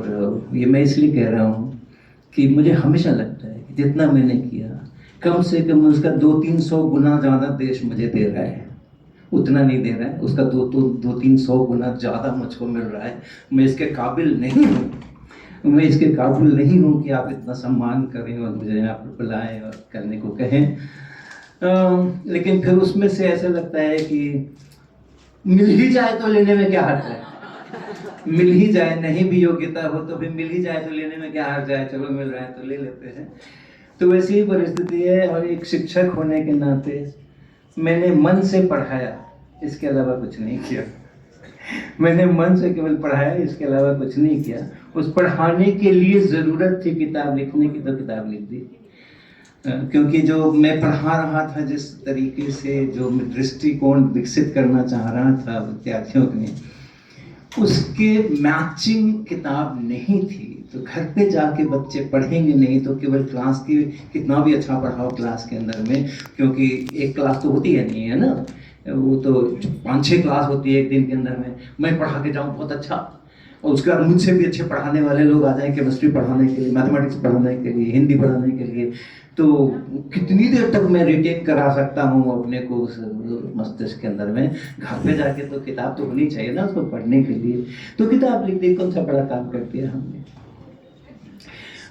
और ये मैं इसलिए कह रहा हूँ कि मुझे हमेशा लगता है कि जितना मैंने किया कम से कम उसका 200-300 गुना ज़्यादा देश मुझे दे रहा है। उतना नहीं दे रहा है, उसका 200-300 गुना ज़्यादा मुझको मिल रहा है। मैं इसके काबिल नहीं हूँ, मैं इसके काबिल नहीं हूँ कि आप इतना सम्मान करें और मुझे यहाँ पर बुलाएं और करने को कहें। लेकिन फिर उसमें से ऐसा लगता है कि मिल ही जाए तो लेने में क्या हर्ज है, मिल ही जाए, नहीं भी योग्यता हो तो भी मिल ही जाए तो लेने में क्या हर्ज है, चलो मिल रहा है तो ले लेते हैं। तो वैसी ही परिस्थिति है। और एक शिक्षक होने के नाते मैंने मन से पढ़ाया, इसके अलावा कुछ नहीं किया। मैंने मन से केवल पढ़ाया, इसके अलावा कुछ नहीं किया। उस पढ़ाने के लिए ज़रूरत थी किताब लिखने की तो किताब लिख दी, क्योंकि जो मैं पढ़ा रहा था, जिस तरीके से जो दृष्टिकोण विकसित करना चाह रहा था विद्यार्थियों में, उसके मैचिंग किताब नहीं थी। तो घर पे जाके बच्चे पढ़ेंगे नहीं तो केवल क्लास की कितना भी अच्छा पढ़ाओ क्लास के अंदर में, क्योंकि एक क्लास तो होती है नहीं है ना, वो तो 5-6 क्लास होती है एक दिन के अंदर में। मैं पढ़ा के जाऊँ बहुत अच्छा, और उसके बाद मुझसे भी अच्छे पढ़ाने वाले लोग आ जाएं, केमिस्ट्री पढ़ाने के लिए, मैथमेटिक्स पढ़ाने के लिए, हिंदी पढ़ाने के लिए, तो कितनी देर तक मैं रिटेन करा सकता हूँ अपने को उस मस्तिष्क के अंदर में। घर पे जाके तो किताब तो होनी चाहिए ना उसको पढ़ने के लिए। तो किताब लिख दी, कौन सा बड़ा काम कर दिया हमने।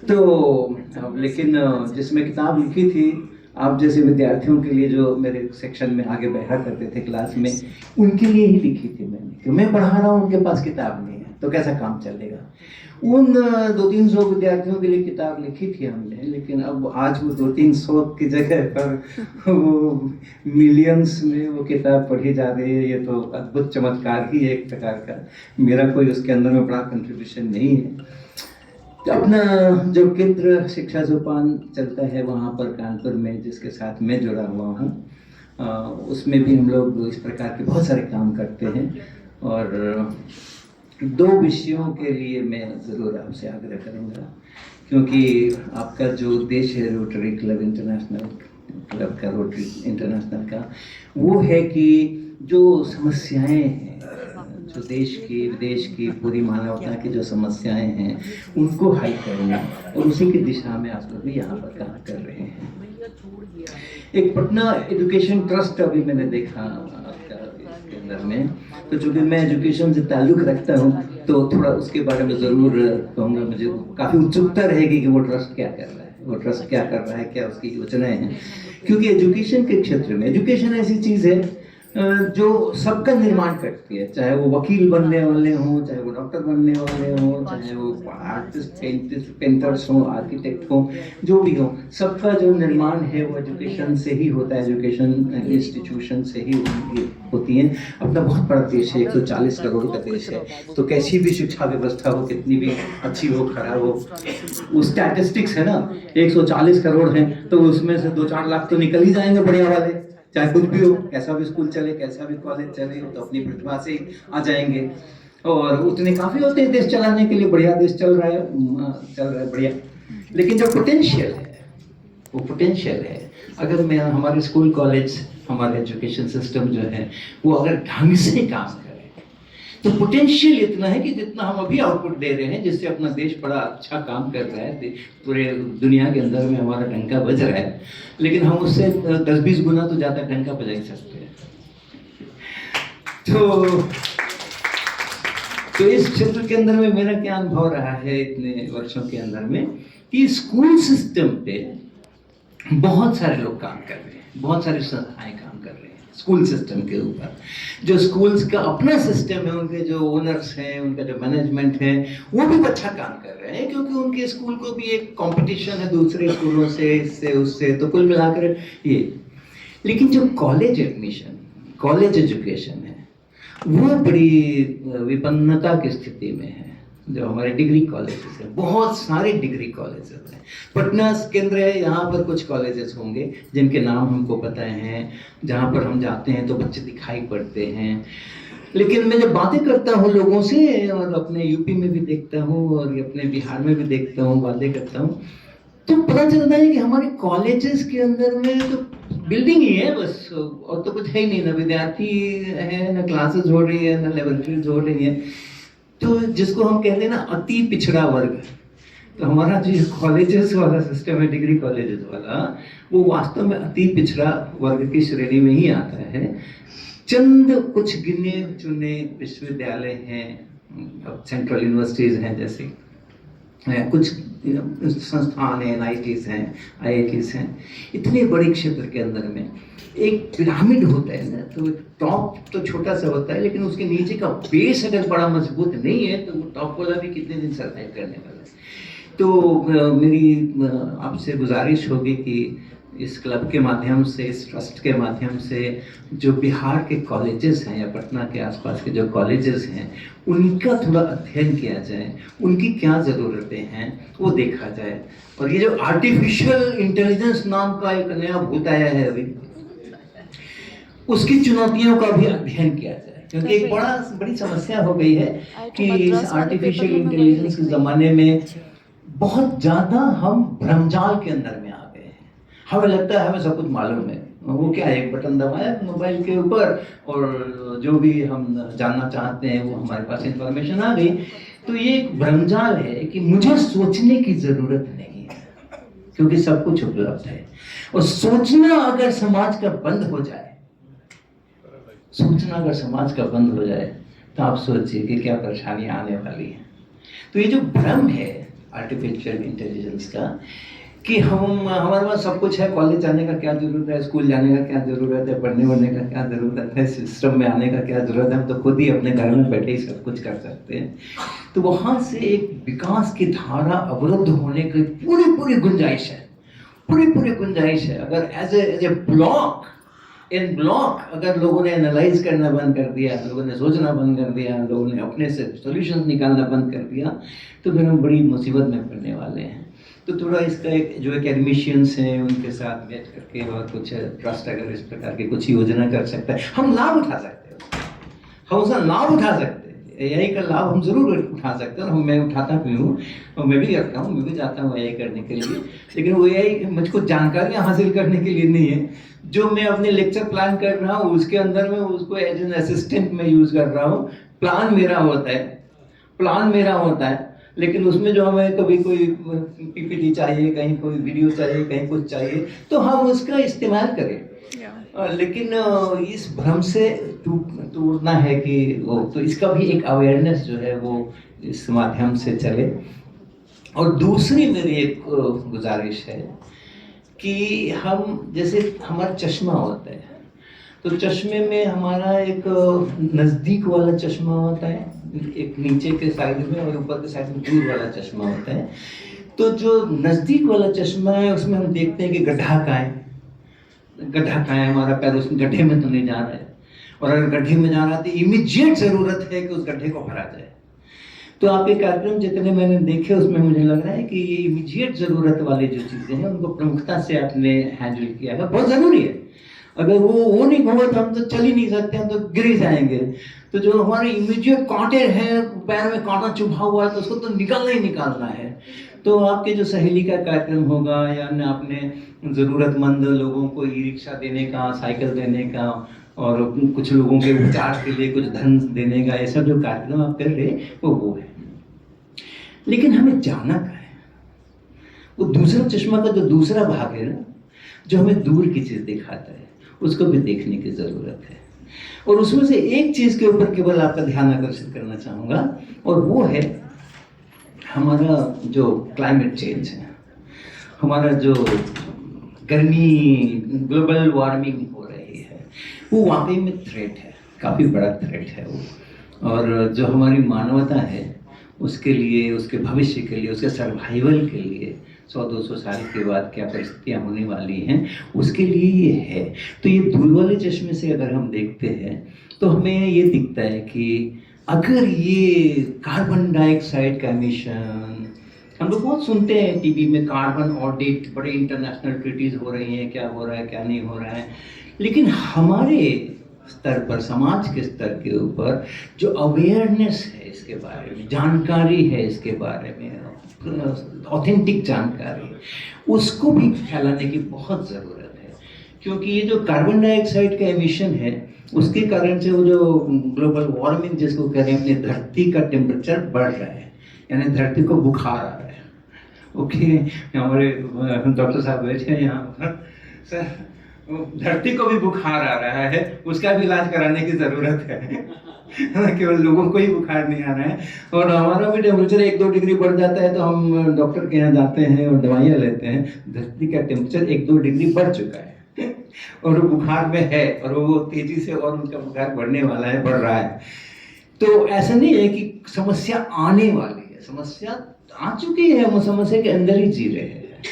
तो लेकिन जिसमें किताब लिखी थी, आप जैसे विद्यार्थियों के लिए जो मेरे सेक्शन में आगे बैठा करते थे क्लास में, उनके लिए ही लिखी थी मैंने, कि मैं पढ़ा रहा हूँ, उनके पास किताब नहीं है तो कैसा काम चलेगा। उन 200-300 विद्यार्थियों के लिए किताब लिखी थी हमने, लेकिन अब आज वो 200-300 की जगह पर वो मिलियंस में वो किताब पढ़ी जा रही है। ये तो अद्भुत चमत्कार ही है एक प्रकार का। मेरा कोई उसके अंदर में बड़ा कंट्रीब्यूशन नहीं है। अपना जो केंद्र शिक्षा सोपान चलता है वहाँ पर कानपुर में, जिसके साथ मैं जुड़ा हुआ हूँ, उसमें भी हम लोग इस प्रकार के बहुत सारे काम करते हैं। और 2 विषयों के लिए मैं ज़रूर आपसे आग्रह करूँगा, क्योंकि आपका जो देश है रोटरी क्लब इंटरनेशनल, क्लब का रोटरी इंटरनेशनल का, वो है कि जो समस्याएं हैं, जो देश की विदेश की पूरी मानवता की जो समस्याएं हैं, उनको हल करना, और उसी की दिशा में आप लोग भी यहाँ पर काम कर रहे हैं। एक पटना एजुकेशन ट्रस्ट अभी मैंने देखा के अंदर में, तो चूँकि मैं एजुकेशन से ताल्लुक़ रखता हूँ तो थोड़ा उसके बारे में ज़रूर कहूँगा। मुझे काफ़ी उत्सुकता रहेगी कि वो ट्रस्ट क्या कर रहा है, वो ट्रस्ट क्या कर रहा है, क्या उसकी योजनाएं हैं। क्योंकि एजुकेशन के क्षेत्र में, एजुकेशन ऐसी चीज़ है जो सबका निर्माण करती है, चाहे वो वकील बनने वाले हों, चाहे वो डॉक्टर बनने वाले हों, चाहे वो आर्टिस्ट, पेंटर्स हों, आर्किटेक्ट हों, जो भी हो, सबका जो निर्माण है वो एजुकेशन से ही होता है, एजुकेशन इंस्टीट्यूशन से ही होती हैं। अपना बहुत बड़ा देश है, 140 करोड़ का देश है, तो कैसी भी शिक्षा व्यवस्था हो, कितनी भी अच्छी हो, खराब हो, वो स्टैटिस्टिक्स है ना, 140 करोड़ हैं तो उसमें से 2-4 लाख तो निकल ही जाएंगे बढ़िया वाले, चाहे कुछ भी हो, कैसा भी स्कूल चले, कैसा भी कॉलेज चले, तो अपनी प्रतिभा से ही आ जाएंगे, और उतने काफ़ी होते हैं देश चलाने के लिए। बढ़िया देश चल रहा है बढ़िया। लेकिन जो पोटेंशियल है, वो पोटेंशियल है, अगर मैं हमारे स्कूल कॉलेज, हमारे एजुकेशन सिस्टम जो है वो अगर ढंग से काम करे तो पोटेंशियल इतना है कि जितना हम अभी आउटपुट दे रहे हैं, जिससे अपना देश बड़ा अच्छा काम कर रहा है, पूरे दुनिया के अंदर में हमारा डंका बज रहा है, लेकिन हम उससे 10-20 गुना तो ज़्यादा डंका बजा ही सकते हैं। तो इस क्षेत्र के अंदर में मेरा क्या अनुभव रहा है इतने वर्षों के अंदर में, कि स्कूल सिस्टम पे बहुत सारे लोग काम कर रहे हैं, बहुत सारी संस्थाएं काम कर रहे हैं स्कूल सिस्टम के ऊपर। जो स्कूल्स का अपना सिस्टम है, उनके जो ओनर्स हैं, उनका जो मैनेजमेंट है, वो भी अच्छा काम कर रहे हैं, क्योंकि उनके स्कूल को भी एक कंपटीशन है दूसरे स्कूलों से, इससे उससे, तो कुल मिलाकर ये। लेकिन जो कॉलेज एडमिशन, कॉलेज एजुकेशन है, वो बड़ी विपन्नता की स्थिति में है। जो हमारे डिग्री कॉलेजेस हैं, बहुत सारे डिग्री कॉलेजेस हैं, पटना केंद्र है, यहाँ पर कुछ कॉलेजेस होंगे जिनके नाम हमको पता हैं, जहाँ पर हम जाते हैं तो बच्चे दिखाई पड़ते हैं। लेकिन मैं जब बातें करता हूँ लोगों से, और अपने यूपी में भी देखता हूँ और अपने बिहार में भी देखता हूँ, बातें करता हूँ, तो पता चलता है कि हमारे कॉलेजेस के अंदर में तो बिल्डिंग ही है बस, और तो कुछ है ही नहीं, ना विद्यार्थी है, ना क्लासेस हो रही है, ना लेबोरेटरीज हो रही है। तो जिसको हम कहते हैं ना अति पिछड़ा वर्ग, तो हमारा जो कॉलेजेस वाला सिस्टम है, डिग्री कॉलेजेस वाला, वो वास्तव में अति पिछड़ा वर्ग की श्रेणी में ही आता है। चंद कुछ गिने चुने विश्वविद्यालय हैं, सेंट्रल यूनिवर्सिटीज हैं, जैसे कुछ संस्थान हैं, NITs हैं, IITs हैं, इतने बड़े क्षेत्र के अंदर में एक पिरामिड होता है ना, तो टॉप तो छोटा सा होता है, लेकिन उसके नीचे का बेस अगर बड़ा मजबूत नहीं है तो वो टॉप वाला भी कितने दिन सर्वाइव करने वाला है। तो मेरी आपसे गुजारिश होगी कि इस क्लब के माध्यम से, इस ट्रस्ट के माध्यम से जो बिहार के कॉलेजेस हैं या पटना के आसपास के जो कॉलेजेस हैं, उनका थोड़ा अध्ययन किया जाए, उनकी क्या ज़रूरतें हैं वो देखा जाए। और ये जो आर्टिफिशियल इंटेलिजेंस नाम का एक नया भूत आया है अभी, उसकी चुनौतियों का भी अध्ययन किया जाए, क्योंकि एक बड़ी समस्या हो गई है कि इस आर्टिफिशियल इंटेलिजेंस के ज़माने में बहुत ज़्यादा हम भ्रमजाल के अंदर में आ गए हैं। हमें लगता है हमें सब कुछ मालूम है, वो क्या है, एक बटन दबाया मोबाइल के ऊपर और जो भी हम जानना चाहते हैं वो हमारे पास इंफॉर्मेशन आ गई। तो ये एक भ्रमजाल है कि मुझे सोचने की ज़रूरत नहीं है, क्योंकि सब कुछ उपलब्ध है। और सोचना अगर समाज का बंद हो जाए, सोचना अगर समाज का बंद हो जाए, तो आप सोचिए कि क्या परेशानियां आने वाली हैं। तो ये जो भ्रम है आर्टिफिशियल इंटेलिजेंस का, कि हमारे पास सब कुछ है, कॉलेज जाने का क्या ज़रूरत है, स्कूल जाने का क्या ज़रूरत है, पढ़ने वढ़ने का क्या ज़रूरत है, सिस्टम में आने का क्या ज़रूरत है, हम तो खुद ही अपने घर में बैठे ही सब कुछ कर सकते हैं। तो वहाँ से एक विकास की धारा अवरुद्ध होने की पूरी गुंजाइश है, पूरी गुंजाइश है। अगर as a block in block अगर लोगों ने एनालाइज करना बंद कर दिया, लोगों ने सोचना बंद कर दिया, लोगों ने अपने से सॉल्यूशन निकालना बंद कर दिया, तो फिर हम बड़ी मुसीबत में पड़ने वाले हैं। तो थोड़ा इसका एक जो एकेडमिशियंस हैं उनके साथ बैठ करके और कुछ ट्रस्ट अगर इस प्रकार की कुछ योजना कर सकता है, हम लाभ उठा सकते हैं, हम उसका लाभ उठा सकते हैं। AI का लाभ हम जरूर उठा सकते हैं, और मैं उठाता भी हूँ और मैं भी करता हूँ, मैं भी जाता हूँ AI करने के लिए। लेकिन वो AI मुझको जानकारियाँ हासिल करने के लिए नहीं है। जो मैं अपने लेक्चर प्लान कर रहा हूँ उसके अंदर में उसको एज एन असिस्टेंट में यूज़ कर रहा हूँ। प्लान मेरा होता है, लेकिन उसमें जो हमें कभी कोई PPT चाहिए, कहीं कोई वीडियो चाहिए, कहीं कुछ चाहिए, तो हम उसका इस्तेमाल करें। लेकिन इस भ्रम से टूटना है कि वो, तो इसका भी एक अवेयरनेस जो है वो इस माध्यम से चले। और दूसरी मेरी एक गुजारिश है कि हम, जैसे हमारा चश्मा होता है, तो चश्मे में हमारा एक नज़दीक वाला चश्मा होता है, एक नीचे के साइड में, और ऊपर के साइड में दूर वाला चश्मा होता है। तो जो नज़दीक वाला चश्मा है उसमें हम देखते हैं कि गड्ढा कहाँ है, हमारा पैर उस गड्ढे में तो नहीं जा रहा है, और अगर गड्ढे में जा रहा है तो इमीडिएट ज़रूरत है कि उस गड्ढे को भरा जाए। तो आपके कार्यक्रम जितने मैंने देखे उसमें मुझे लग रहा है कि ये इमीडिएट ज़रूरत वाली जो चीज़ें हैं उनको प्रमुखता से आपने हैंडल किया है, बहुत ज़रूरी है। अगर वो नहीं होगा तो हम तो चल ही नहीं सकते, हम तो गिर ही जाएंगे। तो जो हमारे इमीडिएट कांटे हैं, पैर में कांटा चुभा हुआ है, तो उसको तो निकालना है। तो आपके जो सहेली का कार्यक्रम होगा, या आपने ज़रूरतमंद लोगों को ई-रिक्शा देने का, साइकिल देने का, और कुछ लोगों के उपचार के लिए कुछ धन देने का, ऐसा जो कार्यक्रम आप कर रहे हैं वो है। लेकिन हमें जाना कहाँ है? वो दूसरा चश्मा का जो दूसरा भाग है ना, जो हमें दूर की चीज़ दिखाता है, उसको भी देखने की ज़रूरत है। और उसमें से एक चीज़ के ऊपर केवल आपका ध्यान आकर्षित करना चाहूँगा, और वो है हमारा जो क्लाइमेट चेंज है, हमारा जो गर्मी, ग्लोबल वार्मिंग हो रही है, वो वाकई में थ्रेट है, काफ़ी बड़ा थ्रेट है वो। और जो हमारी मानवता है उसके लिए, उसके भविष्य के लिए, उसके सर्वाइवल के लिए 100-200 साल के बाद क्या परिस्थितियाँ होने वाली हैं, उसके लिए ये है। तो ये दूर वाले चश्मे से अगर हम देखते हैं तो हमें ये दिखता है कि अगर ये कार्बन डाइऑक्साइड का एमिशन, हम लोग बहुत सुनते हैं टीवी में कार्बन ऑडिट, बड़े इंटरनेशनल ट्रीटीज़ हो रही हैं, क्या हो रहा है क्या नहीं हो रहा है, लेकिन हमारे स्तर पर, समाज के स्तर के ऊपर जो अवेयरनेस है इसके बारे में, जानकारी है इसके बारे में, ऑथेंटिक जानकारी, उसको भी फैलाने की बहुत ज़रूरत है। क्योंकि ये जो कार्बन डाइऑक्साइड का एमिशन है उसके कारण से वो जो ग्लोबल वार्मिंग जिसको कह रहे हैं, अपनी धरती का टेम्परेचर बढ़ रहा है, यानी धरती को बुखार आ रहा है। ओके, हमारे डॉक्टर साहब बैठे हैं यहाँ पर। सर, धरती को भी बुखार आ रहा है, उसका भी इलाज कराने की जरूरत है। केवल लोगों को ही बुखार नहीं आ रहा है, और हमारा भी टेम्परेचर 1-2 डिग्री बढ़ जाता है तो हम डॉक्टर के यहाँ जाते हैं और दवाइयाँ लेते हैं। धरती का टेम्परेचर 1-2 डिग्री बढ़ चुका है और वो बुखार में है, और वो तेजी से और उनका बुखार बढ़ने वाला है, बढ़ रहा है। तो ऐसा नहीं है कि समस्या आने वाली है, समस्या आ चुकी है, वो समस्या के अंदर ही जी रहे हैं,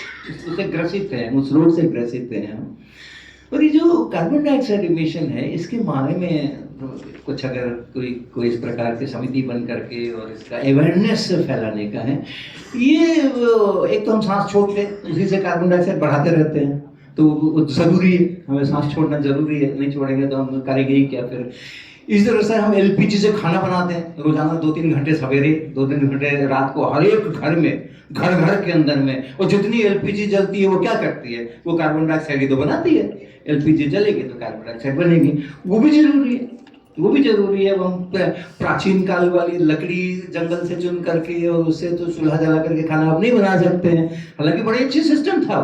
उससे ग्रसित हैं, उस रोग से ग्रसित हैं हम। और ये जो कार्बन डाइऑक्साइड इमिशन है, इसके बारे में कुछ अगर कोई इस प्रकार की समिति बन करके और इसका अवेयरनेस फैलाने का है। ये एक तो हम सांस छोड़ ले, उसी से कार्बन डाइऑक्साइड बढ़ाते रहते हैं, तो वो जरूरी है, हमें सांस छोड़ना जरूरी है, नहीं छोड़ेंगे तो हम करेंगे ही क्या फिर। इस तरह से हम एलपीजी से खाना बनाते हैं रोजाना, 2-3 घंटे सवेरे, 2-3 घंटे रात को, हर एक घर में, घर के अंदर में। और जितनी एलपीजी जलती है वो क्या करती है, वो कार्बन डाइऑक्साइड ही तो बनाती है। एलपीजी जलेगी तो कार्बन डाइऑक्साइड बनेगी, वो भी जरूरी है, वो भी जरूरी है। हम प्राचीन काल वाली लकड़ी जंगल से चुन करके और उससे तो चूल्हा जला करके खाना अब नहीं बना सकते हैं, हालांकि बड़े अच्छे सिस्टम था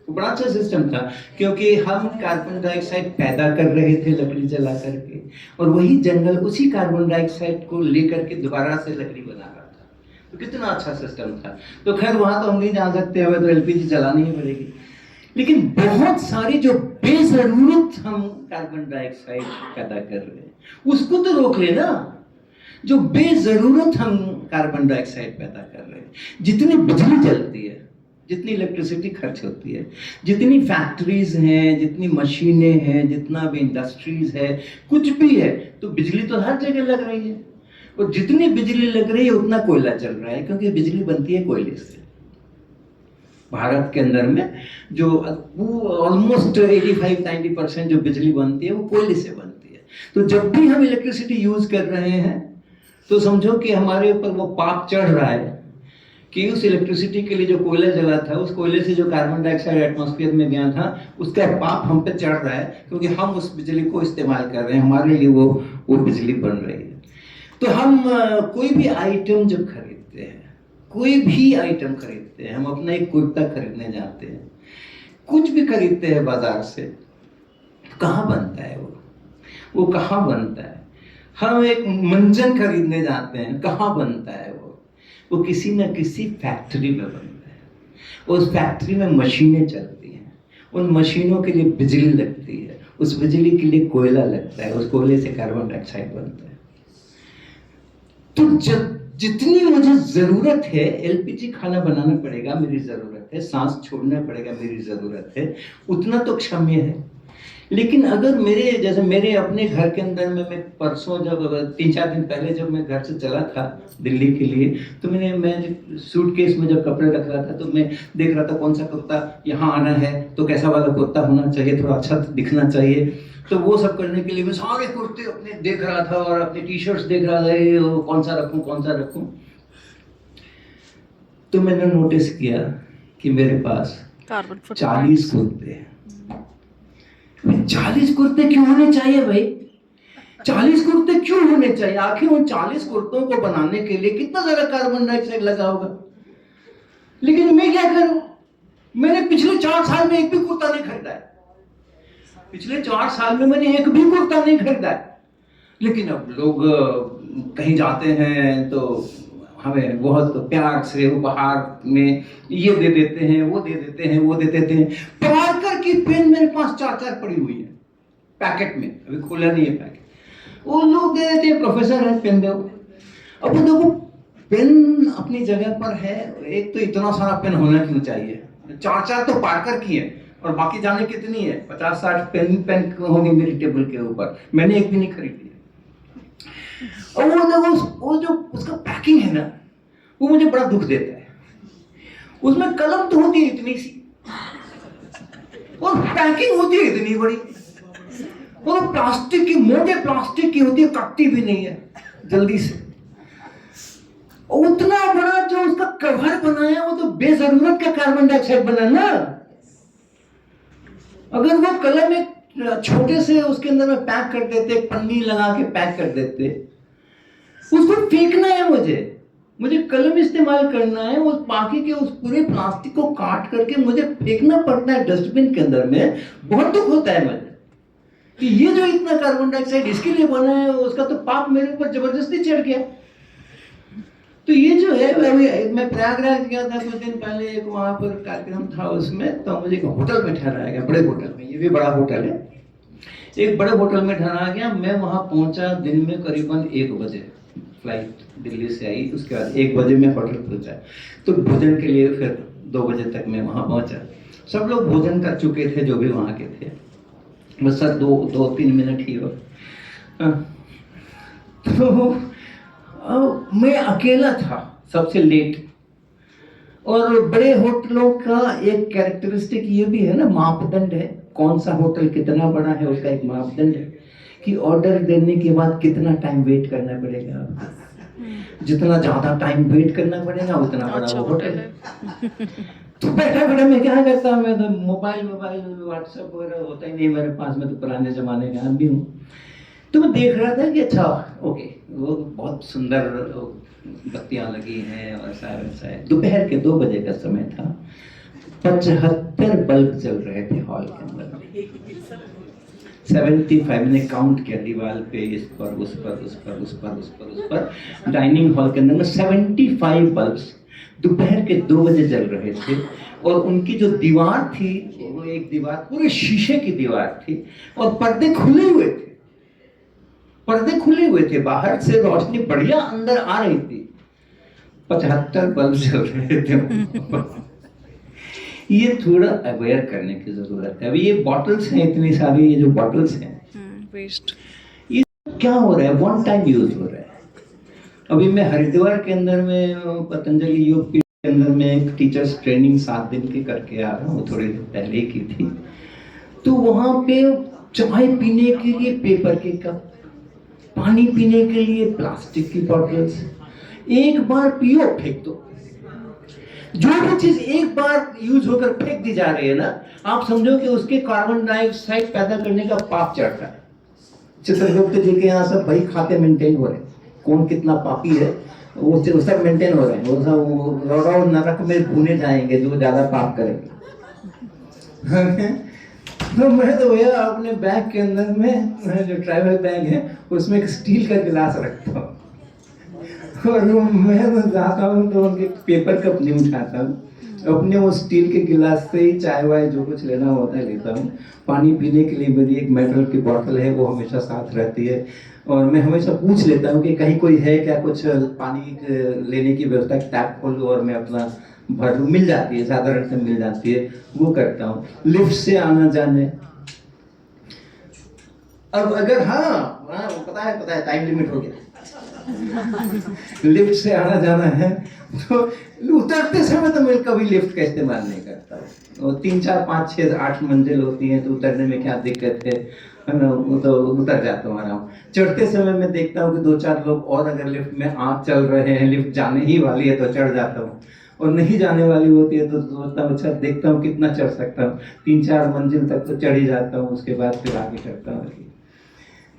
वो बड़ा अच्छा सिस्टम था, क्योंकि हम कार्बन डाइऑक्साइड पैदा कर रहे थे लकड़ी जला करके, और वही जंगल उसी कार्बन डाइऑक्साइड को लेकर के दोबारा से लकड़ी बना रहा था। तो कितना अच्छा सिस्टम था। तो खैर वहां तो हम नहीं जा सकते, हमें तो एलपीजी चलानी ही पड़ेगी। लेकिन बहुत सारी जो बेजरूरत हम कार्बन डाइऑक्साइड पैदा कर रहे हैं, उसको तो रोक लेना। जो बेजरूरत हम कार्बन डाइऑक्साइड पैदा कर रहे हैं, जितनी बिजली जलती है, जितनी इलेक्ट्रिसिटी खर्च होती है, जितनी फैक्ट्रीज हैं, जितनी मशीनें हैं, जितना भी इंडस्ट्रीज है, कुछ भी है, तो बिजली तो हर जगह लग रही है। और जितनी बिजली लग रही है उतना कोयला चल रहा है, क्योंकि बिजली बनती है कोयले से। भारत के अंदर में जो ऑलमोस्ट 85-90% जो बिजली बनती है वो कोयले से बनती है। तो जब भी हम इलेक्ट्रिसिटी यूज कर रहे हैं तो समझो कि हमारे ऊपर वो पाप चढ़ रहा है कि उस इलेक्ट्रिसिटी के लिए जो कोयला जला था, उस कोयले से जो कार्बन डाइऑक्साइड एटमॉस्फेयर में गया था, उसका पाप हम पे चढ़ रहा है, क्योंकि हम उस बिजली को इस्तेमाल कर रहे हैं, हमारे लिए वो बिजली बन रही है। तो हम कोई भी आइटम जब खरीदते हैं, कोई भी आइटम खरीदते हैं, हम अपना एक कुर्ता खरीदने जाते हैं, कुछ भी खरीदते हैं बाजार से, कहाँ बनता है वो कहाँ बनता है। हम एक मंजन खरीदने जाते हैं, कहाँ बनता है वो किसी न किसी फैक्ट्री में बनता है। उस फैक्ट्री में मशीनें चलती हैं, उन मशीनों के लिए बिजली लगती है, उस बिजली के लिए कोयला लगता है, उस कोयले से कार्बन डाइऑक्साइड बनता है। तो जितनी मुझे जरूरत है, एलपीजी खाना बनाना पड़ेगा, मेरी जरूरत है, सांस छोड़ना पड़ेगा, मेरी जरूरत है, उतना तो क्षम्य है। लेकिन अगर मेरे अपने घर के अंदर में, मैं परसों जब 3-4 दिन पहले जब मैं घर से चला था दिल्ली के लिए, तो मैं सूटकेस में जब कपड़े रख रहा था, तो मैं देख रहा था कौन सा कुर्ता यहाँ आना है, तो कैसा वाला कुर्ता होना चाहिए, थोड़ा अच्छा दिखना चाहिए। तो वो सब करने के लिए मैं सारे कुर्ते अपने देख रहा था और अपने टी शर्ट्स देख रहा था, कौन सा रखूं। तो मैंने नोटिस किया कि मेरे पास 40 कुर्ते हैं। 40 कुर्ते क्यों होने चाहिए भाई? 40 कुर्ते क्यों होने चाहिए? आखिर उन 40 कुर्तों को बनाने के लिए कितना ज्यादा कार्बन डाइऑक्साइड लगा होगा। लेकिन मैं क्या करूं? मैंने पिछले 4 साल में एक भी कुर्ता नहीं खरीदा है। पिछले 4 साल में मैंने एक भी कुर्ता नहीं खरीदा है। लेकिन अब लोग कहीं जाते हैं तो हमें बहुत प्यार से उपहार में ये दे देते हैं, वो दे देते हैं, वो दे देते हैं। पार्कर की पेन मेरे पास 4 पड़ी हुई है पैकेट में, अभी खोला नहीं है पैकेट। वो लोग दे देते हैं, प्रोफेसर है पेन दो। अब वो देखो, पेन अपनी जगह पर है, एक तो इतना सारा पेन होना क्यों चाहिए? 4 तो पार्कर की है और बाकी जाने कितनी है, 50-60 पेन होंगी मेरी टेबल के ऊपर, मैंने एक भी नहीं खरीदी। और वो देखो, वो जो उसका पैकिंग है ना, वो मुझे बड़ा दुख देता है। उसमें कलम तो होती है इतनी सी, और पैकिंग होती है इतनी बड़ी, और प्लास्टिक की, मोटे प्लास्टिक की होती है, कटती भी नहीं है जल्दी से। और उतना बड़ा जो उसका कवर बनाया, वो तो बेजरूरत का कार्बन डाइऑक्साइड बना ना। अगर वो कलम एक छोटे से उसके अंदर में पैक कर देते, पन्नी लगा के पैक कर देते। उसको फेंकना है मुझे कलम इस्तेमाल करना है, उस बाकी के उस पूरे प्लास्टिक को काट करके मुझे फेंकना पड़ता है डस्टबिन के अंदर में। बहुत दुख होता है मुझे कि ये जो इतना कार्बन डाइऑक्साइड इसके लिए बना है, उसका तो पाप मेरे ऊपर जबरदस्ती चढ़ गया। तो ये जो है, मैं प्रयागराज गया था कुछ दिन पहले, एक वहां पर कार्यक्रम था, उसमें तो मुझे एक होटल में ठहराया गया, बड़े होटल में, ये भी बड़ा होटल है, एक बड़े होटल में ठहराया गया। मैं वहां पहुंचा दिन में करीबन 1 बजे, फ्लाइट दिल्ली से आई, उसके बाद 1 बजे मैं होटल पहुंचा। तो भोजन के लिए फिर 2 बजे तक मैं वहां पहुंचा। सब लोग भोजन कर चुके थे जो भी वहां के थे, बस सर 2-3 मिनट ही हो। तो मैं अकेला था, सबसे लेट। और बड़े होटलों का एक कैरेक्टरिस्टिक ये भी है ना, मापदंड है, कौन सा होटल कितना बड़ा है उसका एक मापदंड है कि ऑर्डर देने के बाद कितना टाइम वेट करना पड़ेगा आपको। जितना ज्यादा टाइम वेट करना पड़ेगा उतना बड़ा वो होटल है। तो बैठा बैठा मैं क्या करता हूँ, मैं तो मोबाइल व्हाट्सएप वगैरह होता ही नहीं मेरे पास, में तो पुराने जमाने का आदमी हूँ। तो मैं देख रहा था कि अच्छा ओके, वो बहुत सुंदर बत्तियां लगी हैं और ऐसा वैसा है। दोपहर के 2 बजे का समय था, 75 बल्ब जल रहे थे हॉल के अंदर। 75 ने काउंट किया दीवार पे, इस पर उस पर उस पर उस पर उस पर उस पर, डाइनिंग हॉल के अंदर में 75 बल्ब्स दोपहर के 2 बजे जल रहे थे। और उनकी जो दीवार थी वो एक दीवार पूरे शीशे की दीवार थी और पर्दे खुले हुए थे, पर्दे खुले हुए थे, बाहर से रोशनी बढ़िया अंदर आ रही थी। 75 बल्ब जल रहे थे। ये थोड़ा अवेयर करने की जरूरत है। अभी ये बॉटल्स हैं इतनी सारी, ये जो बॉटल्स हैं वेस्ट, ये क्या हो रहा है, वन टाइम यूज हो रहा है। अभी मैं हरिद्वार के अंदर में पतंजलि योग पीठ के अंदर में एक टीचर्स ट्रेनिंग 7 दिन की करके आ रहा हूँ, थोड़ी देर पहले की थी। तो वहां पे चाय पीने के लिए पेपर के कप, पानी पीने के लिए प्लास्टिक की बॉटल्स, एक बार पियो फेंक दो। जो भी चीज एक बार यूज होकर फेंक दी जा रही है ना, आप समझो कि उसके कार्बन डाइऑक्साइड पैदा करने का पाप चढ़ता है। चित्रगुप्त जी के यहाँ सब भाई खाते मेंटेन हो रहे हैं, कौन कितना पापी है वो सब मेंटेन हो रहे हैं। वो सब नरक में भुने जाएंगे जो ज्यादा पाप करेंगे। तो मैं तो भैया अपने बैग के अंदर में, जो ट्रैवल बैग है उसमें एक स्टील का गिलास रखता हूँ, और मैं तो जाता हूँ तो उनके पेपर कप नहीं उठाता हूँ, अपने वो स्टील के गिलास से ही चाय वाय जो कुछ लेना होता है लेता हूँ। पानी पीने के लिए मेरी एक मेटल की बोतल है, वो हमेशा साथ रहती है। और मैं हमेशा पूछ लेता हूँ कि कहीं कोई है क्या, कुछ पानी लेने की व्यवस्था, टैप खोल और मैं अपना भर लूँ, मिल जाती है, साधारण से मिल जाती है, वो करता हूँ। लिफ्ट से आना जाने, अब अगर हाँ पता है टाइम लिमिट हो गया, लिफ्ट से आना जाना है तो उतरते समय तो मैं कभी लिफ्ट का इस्तेमाल नहीं करता। वो 3, 4, 5, 6, 8 मंजिल होती हैं तो उतरने में क्या दिक्कत है ना, वो तो उतर जाता हूँ आराम। चढ़ते समय मैं देखता हूँ कि 2-4 लोग और अगर लिफ्ट में चल रहे हैं, लिफ्ट जाने ही वाली है तो चढ़ जाता हूँ, और नहीं जाने वाली होती है तो सोचता हूँ अच्छा देखता हूँ कितना चढ़ सकता हूँ, 3-4 मंजिल तक तो चढ़ ही जाता हूँ, उसके बाद फिर आगे चढ़ता हूँ।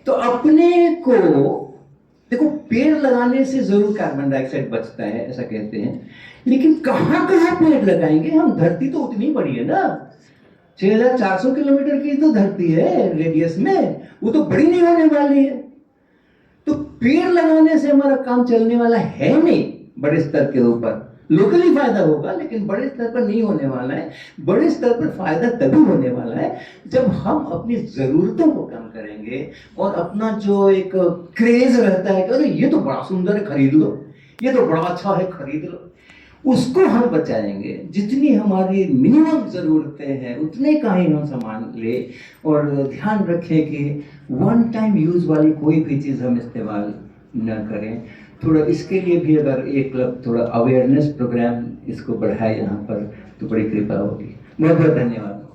तो अपने को देखो, पेड़ लगाने से जरूर कार्बन डाइऑक्साइड बचता है ऐसा कहते हैं, लेकिन कहाँ कहाँ पेड़ लगाएंगे हम, धरती तो उतनी बड़ी है ना, 6400 किलोमीटर की तो धरती है रेडियस में, वो तो बड़ी नहीं होने वाली है। तो पेड़ लगाने से हमारा काम चलने वाला है नहीं बड़े स्तर के ऊपर, लोकली फायदा होगा लेकिन बड़े स्तर पर नहीं होने वाला है। बड़े स्तर पर फायदा तभी होने वाला है जब हम अपनी जरूरतों को कम करेंगे और अपना जो एक क्रेज रहता है कि अरे ये तो बड़ा सुंदर है खरीद लो, ये तो बड़ा अच्छा है खरीद लो, उसको हम बचाएंगे। जितनी हमारी मिनिमम जरूरतें हैं उतने का ही हम सामान ले, और ध्यान रखें कि वन टाइम यूज वाली कोई भी चीज हम इस्तेमाल न करें। थोड़ा इसके लिए भी अगर एक क्लब थोड़ा अवेयरनेस प्रोग्राम इसको बढ़ाए यहाँ पर तो बड़ी कृपा होगी। बहुत बहुत धन्यवाद।